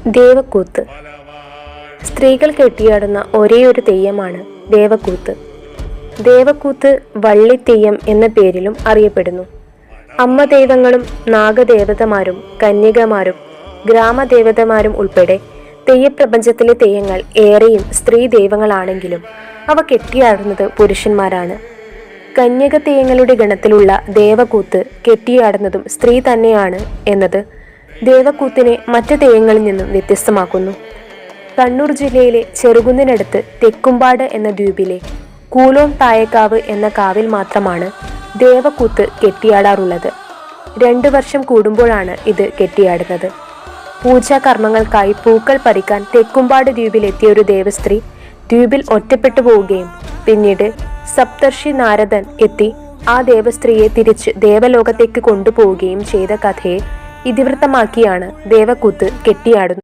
ദേവക്കൂത്ത്. സ്ത്രീകൾ കെട്ടിയാടുന്ന ഒരേയൊരു തെയ്യമാണ് ദേവക്കൂത്ത്. ദേവക്കൂത്ത് വള്ളിത്തെയ്യം എന്ന പേരിലും അറിയപ്പെടുന്നു. അമ്മദൈവങ്ങളും നാഗദേവതമാരും കന്യകമാരും ഗ്രാമദേവതമാരും ഉൾപ്പെടെ തെയ്യപ്രപഞ്ചത്തിലെ തെയ്യങ്ങൾ ഏറെയും സ്ത്രീ ദൈവങ്ങളാണെങ്കിലും അവ കെട്ടിയാടുന്നത് പുരുഷന്മാരാണ്. കന്യക തെയ്യങ്ങളുടെ ഗണത്തിലുള്ള ദേവക്കൂത്ത് കെട്ടിയാടുന്നതും സ്ത്രീ തന്നെയാണ് എന്നത് ദേവക്കൂത്തിനെ മറ്റ് തെയ്യങ്ങളിൽ നിന്നും വ്യത്യസ്തമാക്കുന്നു. കണ്ണൂർ ജില്ലയിലെ ചെറുകുന്നിനടുത്ത് തെക്കുംപാട് എന്ന ദ്വീപിലെ കൂലോം തായക്കാവ് എന്ന കാവിൽ മാത്രമാണ് ദേവക്കൂത്ത് കെട്ടിയാടാറുള്ളത്. 2 വർഷം കൂടുമ്പോഴാണ് ഇത് കെട്ടിയാടുന്നത്. പൂജാകർമ്മങ്ങൾക്കായി പൂക്കൾ പറിക്കാൻ തെക്കുംപാട് ദ്വീപിലെത്തിയ ഒരു ദേവസ്ത്രീ ദ്വീപിൽ ഒറ്റപ്പെട്ടു പോവുകയും പിന്നീട് സപ്തർഷി നാരദൻ എത്തി ആ ദേവസ്ത്രീയെ തിരിച്ച് ദേവലോകത്തേക്ക് കൊണ്ടുപോവുകയും ചെയ്ത കഥയെ ഇതിവൃത്തമാക്കിയാണ് ദേവക്കൂത്ത് കെട്ടിയാടുന്നത്.